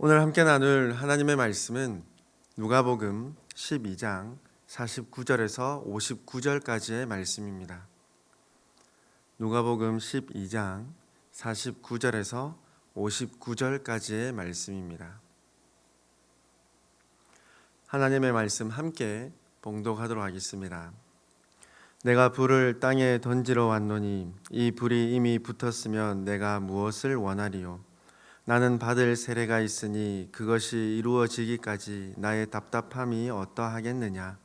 오늘 함께 나눌 하나님의 말씀은 누가복음 12장 49절에서 59절까지의 말씀입니다. 누가복음 12장 49절에서 59절까지의 말씀입니다. 하나님의 말씀 함께 봉독하도록 하겠습니다. 내가 불을 땅에 던지러 왔노니 이 불이 이미 붙었으면 내가 무엇을 원하리요? 나는 받을 세례가 있으니 그것이 이루어지기까지 나의 답답함이 어떠하겠느냐?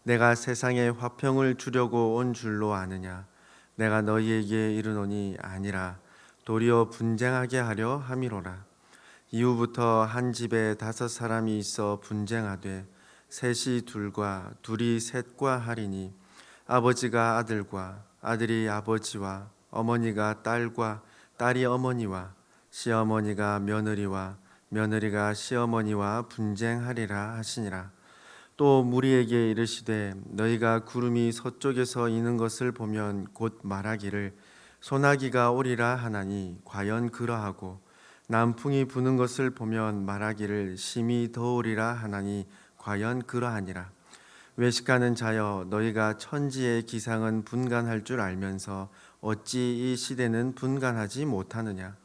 내가 세상에 화평을 주려고 온 줄로 아느냐? 내가 너희에게 이르노니 아니라 도리어 분쟁하게 하려 함이로라. 이후부터 한 집에 5사람이 있어 분쟁하되 셋이 둘과 둘이 셋과 하리니 아버지가 아들과 아들이 아버지와 어머니가 딸과 딸이 어머니와 시어머니가 며느리와 며느리가 시어머니와 분쟁하리라 하시니라. 또 무리에게 이르시되 너희가 구름이 서쪽에서 이는 것을 보면 곧 말하기를 소나기가 오리라 하나니 과연 그러하고 남풍이 부는 것을 보면 말하기를 심히 더우리라 하나니 과연 그러하니라. 외식하는 자여 너희가 천지의 기상은 분간할 줄 알면서 어찌 이 시대는 분간하지 못하느냐?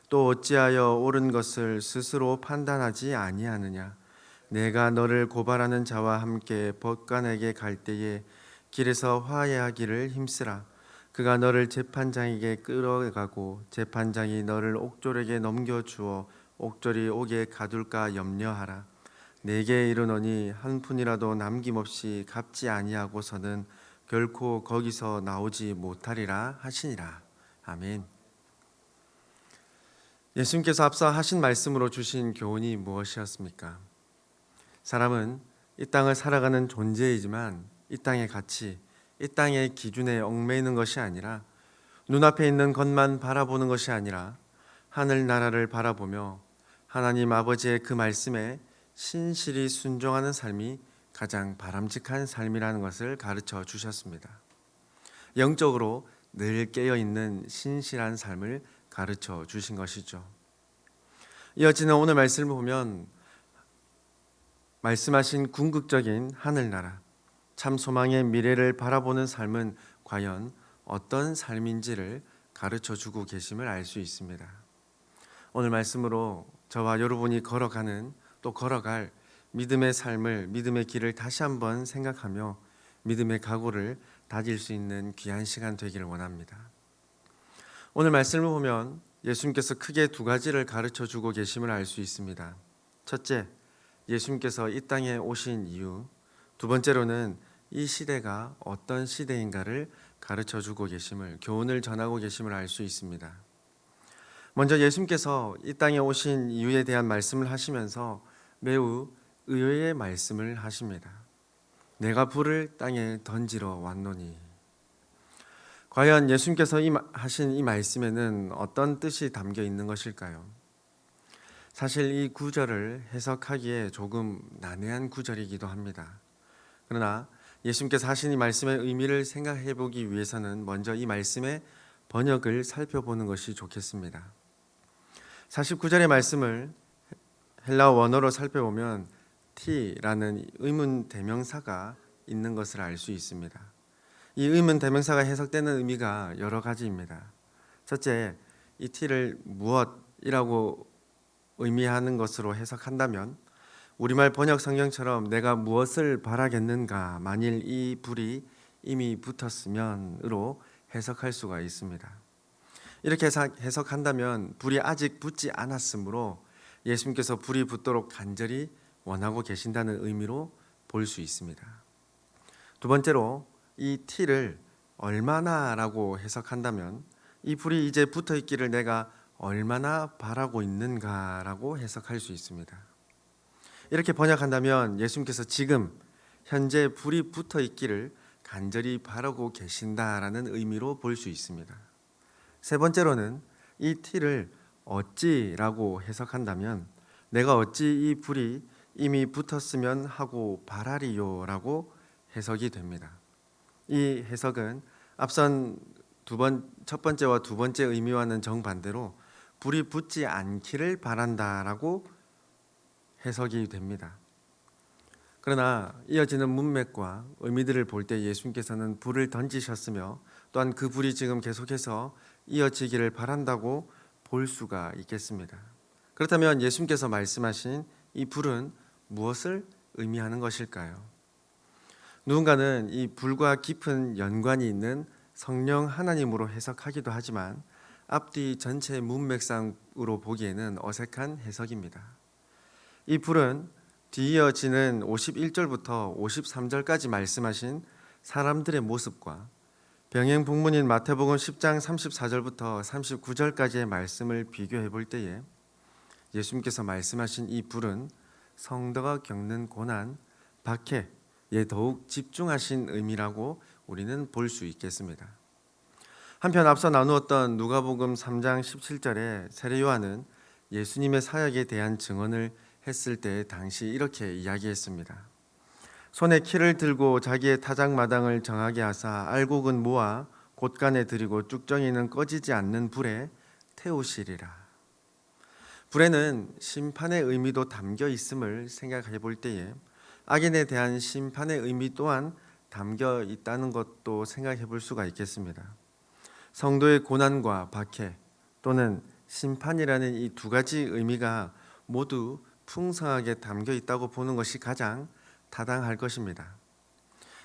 또 어찌하여 옳은 것을 스스로 판단하지 아니하느냐? 내가 너를 고발하는 자와 함께 법관에게 갈 때에 길에서 화해하기를 힘쓰라. 그가 너를 재판장에게 끌어가고 재판장이 너를 옥졸에게 넘겨주어 옥졸이 옥에 가둘까 염려하라. 내게 이르노니 한 푼이라도 남김없이 갚지 아니하고서는 결코 거기서 나오지 못하리라 하시니라. 아멘. 예수님께서 앞서 하신 말씀으로 주신 교훈이 무엇이었습니까? 사람은 이 땅을 살아가는 존재이지만 이 땅의 가치, 이 땅의 기준에 얽매이는 것이 아니라 눈앞에 있는 것만 바라보는 것이 아니라 하늘나라를 바라보며 하나님 아버지의 그 말씀에 신실히 순종하는 삶이 가장 바람직한 삶이라는 것을 가르쳐 주셨습니다. 영적으로 늘 깨어있는 신실한 삶을 가르쳐 주신 것이죠. 이어지는 오늘 말씀을 보면 말씀하신 궁극적인 하늘나라, 참 소망의 미래를 바라보는 삶은 과연 어떤 삶인지를 가르쳐 주고 계심을 알 수 있습니다. 오늘 말씀으로 저와 여러분이 걸어가는 또 걸어갈 믿음의 삶을, 믿음의 길을 다시 한번 생각하며 믿음의 각오를 다질 수 있는 귀한 시간 되기를 원합니다. 오늘 말씀을 보면 예수님께서 크게 두 가지를 가르쳐 주고 계심을 알 수 있습니다. 첫째, 예수님께서 이 땅에 오신 이유, 두 번째로는 이 시대가 어떤 시대인가를 가르쳐 주고 계심을, 교훈을 전하고 계심을 알 수 있습니다. 먼저 예수님께서 이 땅에 오신 이유에 대한 말씀을 하시면서 매우 의외의 말씀을 하십니다. 내가 불을 땅에 던지러 왔노니. 과연 예수님께서 하신 이 말씀에는 어떤 뜻이 담겨 있는 것일까요? 사실 이 구절을 해석하기에 조금 난해한 구절이기도 합니다. 그러나 예수님께서 하신 이 말씀의 의미를 생각해 보기 위해서는 먼저 이 말씀의 번역을 살펴보는 것이 좋겠습니다. 49절의 말씀을 헬라어 원어로 살펴보면 T라는 의문 대명사가 있는 것을 알 수 있습니다. 이 의문 대명사가 해석되는 의미가 여러 가지입니다. 첫째, 이 T를 무엇이라고 의미하는 것으로 해석한다면 우리말 번역 성경처럼 내가 무엇을 바라겠는가, 만일 이 불이 이미 붙었으면으로 해석할 수가 있습니다. 이렇게 해석한다면 불이 아직 붙지 않았으므로 예수님께서 불이 붙도록 간절히 원하고 계신다는 의미로 볼 수 있습니다. 두 번째로 이 T를 얼마나라고 해석한다면 이 불이 이제 붙어 있기를 내가 얼마나 바라고 있는가라고 해석할 수 있습니다. 이렇게 번역한다면 예수님께서 지금 현재 불이 붙어 있기를 간절히 바라고 계신다라는 의미로 볼 수 있습니다. 세 번째로는 이 T를 어찌라고 해석한다면 내가 어찌 이 불이 이미 붙었으면 하고 바라리요라고 해석이 됩니다. 이 해석은 앞선 첫 번째와 두 번째 의미와는 정반대로 불이 붙지 않기를 바란다라고 해석이 됩니다. 그러나 이어지는 문맥과 의미들을 볼 때 예수님께서는 불을 던지셨으며 또한 그 불이 지금 계속해서 이어지기를 바란다고 볼 수가 있겠습니다. 그렇다면 예수님께서 말씀하신 이 불은 무엇을 의미하는 것일까요? 누군가는 이 불과 깊은 연관이 있는 성령 하나님으로 해석하기도 하지만 앞뒤 전체 문맥상으로 보기에는 어색한 해석입니다. 이 불은 뒤이어지는 51절부터 53절까지 말씀하신 사람들의 모습과 병행 북문인 마태복음 10장 34절부터 39절까지의 말씀을 비교해 볼 때에 예수님께서 말씀하신 이 불은 성도가 겪는 고난, 박해에 더욱 집중하신 의미라고 우리는 볼 수 있겠습니다. 한편 앞서 나누었던 누가복음 3장 17절에 세례 요한은 예수님의 사역에 대한 증언을 했을 때 당시 이렇게 이야기했습니다. 손에 키를 들고 자기의 타작마당을 정하게 하사 알곡은 모아 곳간에 들이고 쭉정이는 꺼지지 않는 불에 태우시리라. 불에는 심판의 의미도 담겨 있음을 생각해 볼 때에 악인에 대한 심판의 의미 또한 담겨 있다는 것도 생각해 볼 수가 있겠습니다. 성도의 고난과 박해 또는 심판이라는 이 두 가지 의미가 모두 풍성하게 담겨 있다고 보는 것이 가장 타당할 것입니다.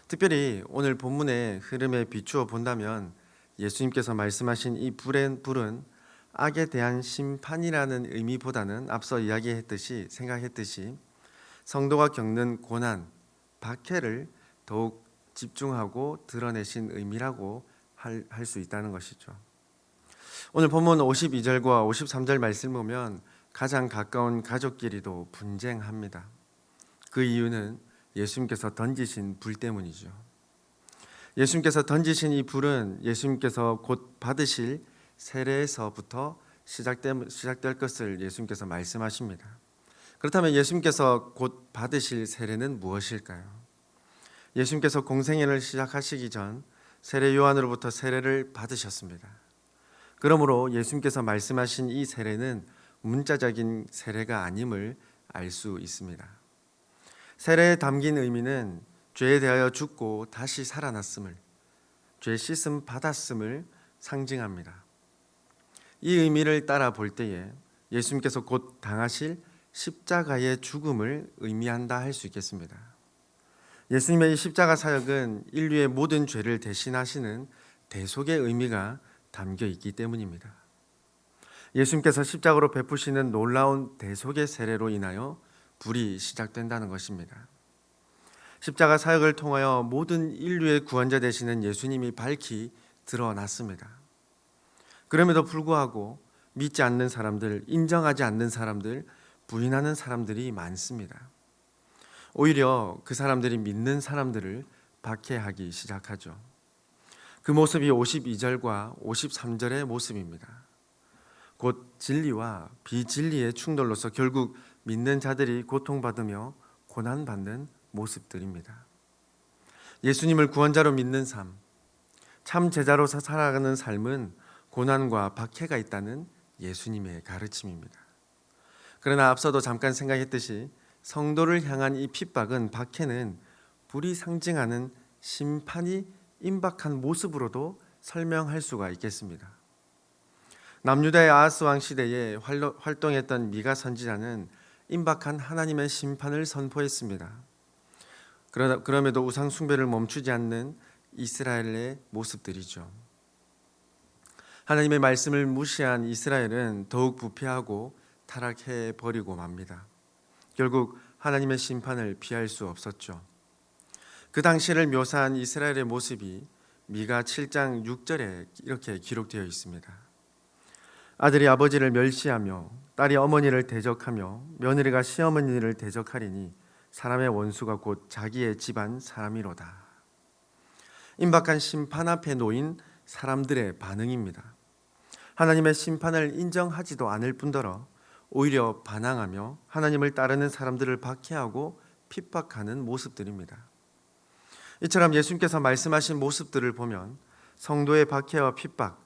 특별히 오늘 본문의 흐름에 비추어 본다면 예수님께서 말씀하신 이 불은 악에 대한 심판이라는 의미보다는 앞서 생각했듯이 성도가 겪는 고난, 박해를 더욱 집중하고 드러내신 의미라고 할 수 있다는 것이죠. 오늘 본문 52절과 53절 말씀 보면 가장 가까운 가족끼리도 분쟁합니다. 그 이유는 예수님께서 던지신 불 때문이죠. 예수님께서 던지신 이 불은 예수님께서 곧 받으실 세례에서부터 시작될 것을 예수님께서 말씀하십니다. 그렇다면 예수님께서 곧 받으실 세례는 무엇일까요? 예수님께서 공생애를 시작하시기 전 세례 요한으로부터 세례를 받으셨습니다. 그러므로 예수님께서 말씀하신 이 세례는 문자적인 세례가 아님을 알 수 있습니다. 세례에 담긴 의미는 죄에 대하여 죽고 다시 살아났음을, 죄 씻음 받았음을 상징합니다. 이 의미를 따라 볼 때에 예수님께서 곧 당하실 십자가의 죽음을 의미한다 할 수 있겠습니다. 예수님의 이 십자가 사역은 인류의 모든 죄를 대신하시는 대속의 의미가 담겨 있기 때문입니다. 예수님께서 십자가로 베푸시는 놀라운 대속의 세례로 인하여 불이 시작된다는 것입니다. 십자가 사역을 통하여 모든 인류의 구원자 되시는 예수님이 밝히 드러났습니다. 그럼에도 불구하고 믿지 않는 사람들, 인정하지 않는 사람들, 부인하는 사람들이 많습니다. 오히려 그 사람들이 믿는 사람들을 박해하기 시작하죠. 그 모습이 52절과 53절의 모습입니다. 곧 진리와 비진리의 충돌로서 결국 믿는 자들이 고통받으며 고난받는 모습들입니다. 예수님을 구원자로 믿는 삶, 참 제자로서 살아가는 삶은 고난과 박해가 있다는 예수님의 가르침입니다. 그러나 앞서도 잠깐 생각했듯이 성도를 향한 이 핍박은, 박해는 불이 상징하는 심판이 임박한 모습으로도 설명할 수가 있겠습니다. 남유다의 아하스 왕 시대에 활동했던 미가 선지자는 임박한 하나님의 심판을 선포했습니다. 그럼에도 우상 숭배를 멈추지 않는 이스라엘의 모습들이죠. 하나님의 말씀을 무시한 이스라엘은 더욱 부패하고 타락해 버리고 맙니다. 결국 하나님의 심판을 피할 수 없었죠. 그 당시를 묘사한 이스라엘의 모습이 미가 7장 6절에 이렇게 기록되어 있습니다. 아들이 아버지를 멸시하며 딸이 어머니를 대적하며 며느리가 시어머니를 대적하리니 사람의 원수가 곧 자기의 집안 사람이로다. 임박한 심판 앞에 놓인 사람들의 반응입니다. 하나님의 심판을 인정하지도 않을 뿐더러 오히려 반항하며 하나님을 따르는 사람들을 박해하고 핍박하는 모습들입니다. 이처럼 예수님께서 말씀하신 모습들을 보면 성도의 박해와 핍박,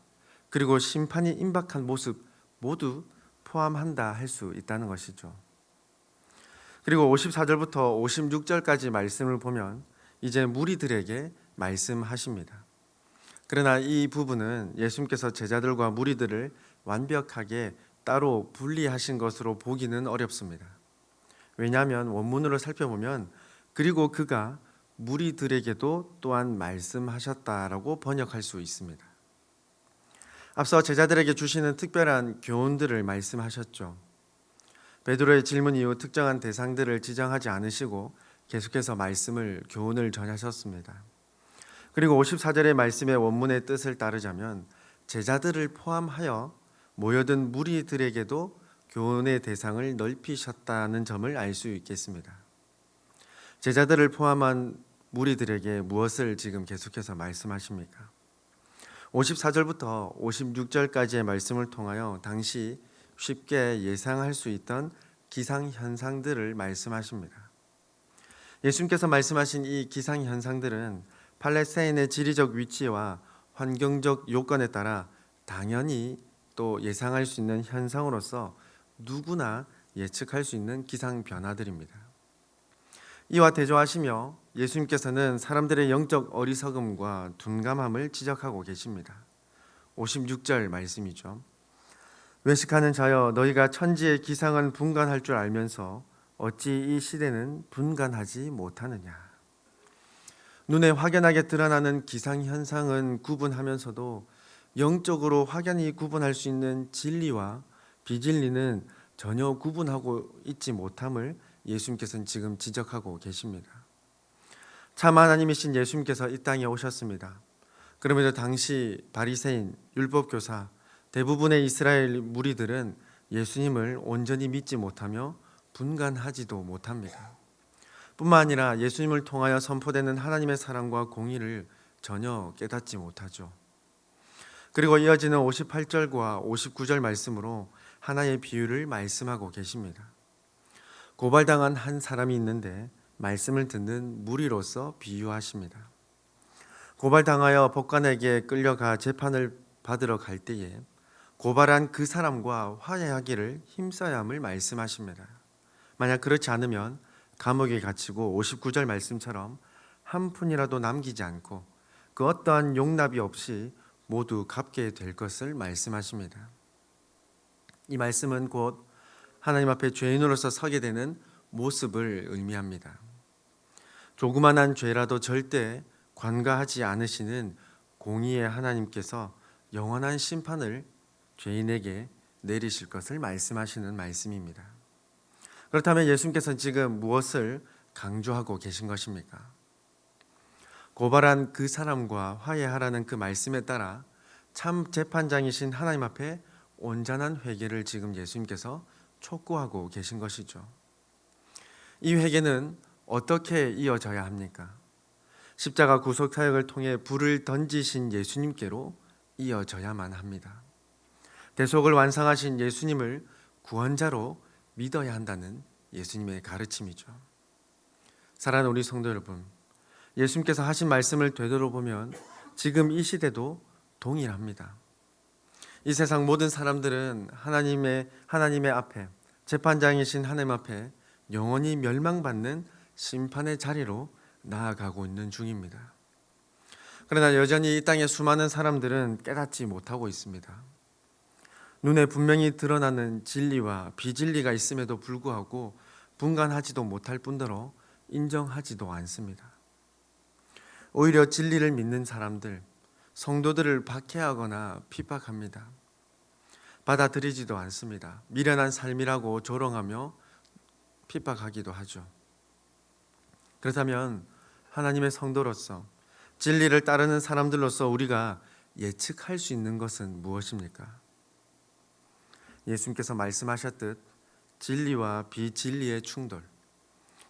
그리고 심판이 임박한 모습 모두 포함한다 할 수 있다는 것이죠. 그리고 54절부터 56절까지 말씀을 보면 이제 무리들에게 말씀하십니다. 그러나 이 부분은 예수님께서 제자들과 무리들을 완벽하게 따로 분리하신 것으로 보기는 어렵습니다. 왜냐하면 원문으로 살펴보면 그리고 그가 무리들에게도 또한 말씀하셨다라고 번역할 수 있습니다. 앞서 제자들에게 주시는 특별한 교훈들을 말씀하셨죠. 베드로의 질문 이후 특정한 대상들을 지정하지 않으시고 계속해서 교훈을 전하셨습니다. 그리고 54절의 말씀의 원문의 뜻을 따르자면 제자들을 포함하여 모여든 무리들에게도 교훈의 대상을 넓히셨다는 점을 알 수 있겠습니다. 제자들을 포함한 무리들에게 무엇을 지금 계속해서 말씀하십니까? 54절부터 56절까지의 말씀을 통하여 당시 쉽게 예상할 수 있던 기상현상들을 말씀하십니다. 예수님께서 말씀하신 이 기상현상들은 팔레스타인의 지리적 위치와 환경적 요건에 따라 당연히 또 예상할 수 있는 현상으로서 누구나 예측할 수 있는 기상 변화들입니다. 이와 대조하시며 예수님께서는 사람들의 영적 어리석음과 둔감함을 지적하고 계십니다. 56절 말씀이죠. 외식하는 자여 너희가 천지의 기상은 분간할 줄 알면서 어찌 이 시대는 분간하지 못하느냐. 눈에 확연하게 드러나는 기상현상은 구분하면서도 영적으로 확연히 구분할 수 있는 진리와 비진리는 전혀 구분하고 있지 못함을 예수님께서는 지금 지적하고 계십니다. 참 하나님이신 예수님께서 이 땅에 오셨습니다. 그럼에도 당시 바리새인, 율법교사, 대부분의 이스라엘 무리들은 예수님을 온전히 믿지 못하며 분간하지도 못합니다. 뿐만 아니라 예수님을 통하여 선포되는 하나님의 사랑과 공의를 전혀 깨닫지 못하죠. 그리고 이어지는 58절과 59절 말씀으로 하나의 비유를 말씀하고 계십니다. 고발당한 한 사람이 있는데 말씀을 듣는 무리로서 비유하십니다. 고발당하여 법관에게 끌려가 재판을 받으러 갈 때에 고발한 그 사람과 화해하기를 힘써야 함을 말씀하십니다. 만약 그렇지 않으면 감옥에 갇히고 59절 말씀처럼 한 푼이라도 남기지 않고 그 어떠한 용납이 없이 모두 갚게 될 것을 말씀하십니다. 이 말씀은 곧 하나님 앞에 죄인으로서 서게 되는 모습을 의미합니다. 조그만한 죄라도 절대 관가하지 않으시는 공의의 하나님께서 영원한 심판을 죄인에게 내리실 것을 말씀하시는 말씀입니다. 그렇다면 예수님께서는 지금 무엇을 강조하고 계신 것입니까? 고발한 그 사람과 화해하라는 그 말씀에 따라 참 재판장이신 하나님 앞에 온전한 회개를 지금 예수님께서 촉구하고 계신 것이죠. 이 회개는 어떻게 이어져야 합니까? 십자가 구속 사역을 통해 불을 던지신 예수님께로 이어져야만 합니다. 대속을 완성하신 예수님을 구원자로 믿어야 한다는 예수님의 가르침이죠. 사랑하는 우리 성도 여러분, 예수님께서 하신 말씀을 되돌아보면 지금 이 시대도 동일합니다. 이 세상 모든 사람들은 하나님의 앞에, 재판장이신 하나님 앞에 영원히 멸망받는 심판의 자리로 나아가고 있는 중입니다. 그러나 여전히 이 땅의 수많은 사람들은 깨닫지 못하고 있습니다. 눈에 분명히 드러나는 진리와 비진리가 있음에도 불구하고 분간하지도 못할 뿐더러 인정하지도 않습니다. 오히려 진리를 믿는 사람들, 성도들을 박해하거나 핍박합니다. 받아들이지도 않습니다. 미련한 삶이라고 조롱하며 핍박하기도 하죠. 그렇다면 하나님의 성도로서 진리를 따르는 사람들로서 우리가 예측할 수 있는 것은 무엇입니까? 예수님께서 말씀하셨듯 진리와 비진리의 충돌,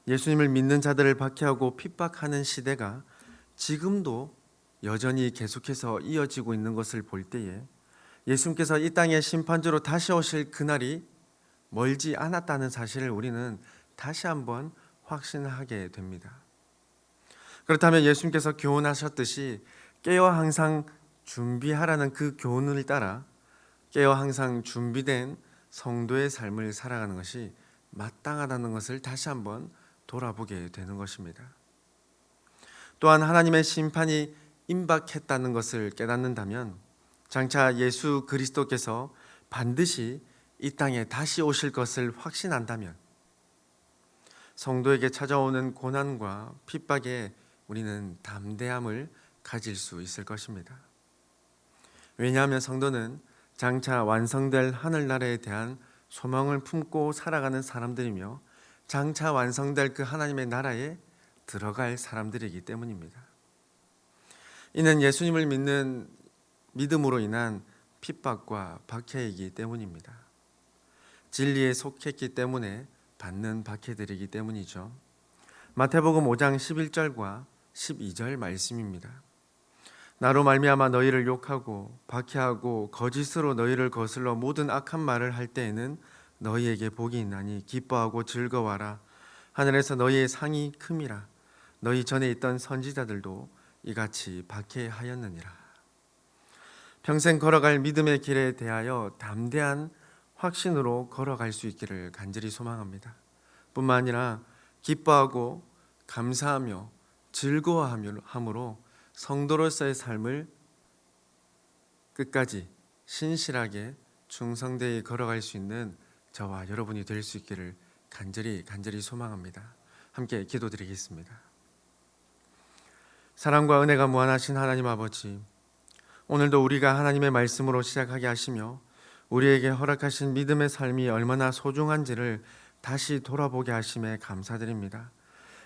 예수님을 믿는 자들을 박해하고 핍박하는 시대가 지금도 여전히 계속해서 이어지고 있는 것을 볼 때에 예수님께서 이 땅의 심판주로 다시 오실 그날이 멀지 않았다는 사실을 우리는 다시 한번 확신하게 됩니다. 그렇다면 예수님께서 교훈하셨듯이 깨어 항상 준비하라는 그 교훈을 따라 깨어 항상 준비된 성도의 삶을 살아가는 것이 마땅하다는 것을 다시 한번 돌아보게 되는 것입니다. 또한 하나님의 심판이 임박했다는 것을 깨닫는다면 장차 예수 그리스도께서 반드시 이 땅에 다시 오실 것을 확신한다면 성도에게 찾아오는 고난과 핍박에 우리는 담대함을 가질 수 있을 것입니다. 왜냐하면 성도는 장차 완성될 하늘나라에 대한 소망을 품고 살아가는 사람들이며 장차 완성될 그 하나님의 나라에 들어갈 사람들이기 때문입니다. 이는 예수님을 믿는 믿음으로 인한 핍박과 박해이기 때문입니다. 진리에 속했기 때문에 받는 박해들이기 때문이죠. 마태복음 5장 11절과 12절 말씀입니다. 나로 말미암아 너희를 욕하고 박해하고 거짓으로 너희를 거슬러 모든 악한 말을 할 때에는 너희에게 복이 있나니 기뻐하고 즐거워하라. 하늘에서 너희의 상이 큼이라. 너희 전에 있던 선지자들도 이같이 박해하였느니라. 평생 걸어갈 믿음의 길에 대하여 담대한 확신으로 걸어갈 수 있기를 간절히 소망합니다. 뿐만 아니라 기뻐하고 감사하며 즐거워함으로 성도로서의 삶을 끝까지 신실하게 충성되이 걸어갈 수 있는 저와 여러분이 될 수 있기를 간절히 소망합니다. 함께 기도드리겠습니다. 사랑과 은혜가 무한하신 하나님 아버지, 오늘도 우리가 하나님의 말씀으로 시작하게 하시며 우리에게 허락하신 믿음의 삶이 얼마나 소중한지를 다시 돌아보게 하심에 감사드립니다.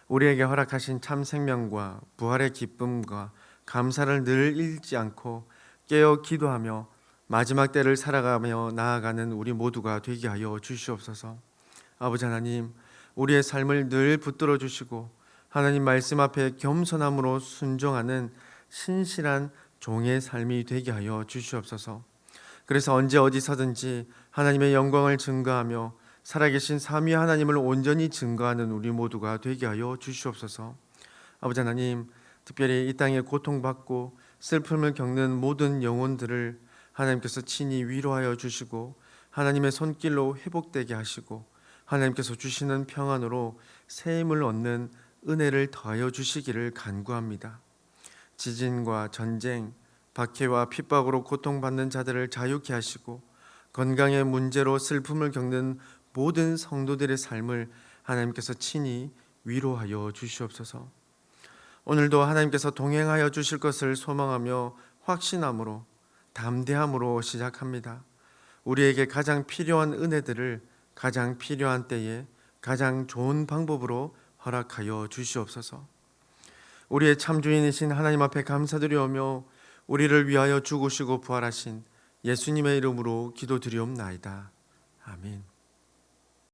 우리에게 허락하신 참 생명과 부활의 기쁨과 감사를 늘 잃지 않고 깨어 기도하며 마지막 때를 살아가며 나아가는 우리 모두가 되게 하여 주시옵소서. 아버지 하나님, 우리의 삶을 늘 붙들어 주시고 하나님 말씀 앞에 겸손함으로 순종하는 신실한 종의 삶이 되게 하여 주시옵소서. 그래서 언제 어디서든지 하나님의 영광을 증거하며 살아계신 삼위 하나님을 온전히 증거하는 우리 모두가 되게 하여 주시옵소서. 아버지 하나님, 특별히 이 땅에 고통받고 슬픔을 겪는 모든 영혼들을 하나님께서 친히 위로하여 주시고 하나님의 손길로 회복되게 하시고 하나님께서 주시는 평안으로 새 힘을 얻는 은혜를 더하여 주시기를 간구합니다. 지진과 전쟁, 박해와 핍박으로 고통받는 자들을 자유케 하시고 건강의 문제로 슬픔을 겪는 모든 성도들의 삶을 하나님께서 친히 위로하여 주시옵소서. 오늘도 하나님께서 동행하여 주실 것을 소망하며 확신함으로 담대함으로 시작합니다. 우리에게 가장 필요한 은혜들을 가장 필요한 때에 가장 좋은 방법으로 허락하여 주시옵소서. 우리의 참주인이신 하나님 앞에 감사드리오며 우리를 위하여 죽으시고 부활하신 예수님의 이름으로 기도드리옵나이다. 아멘.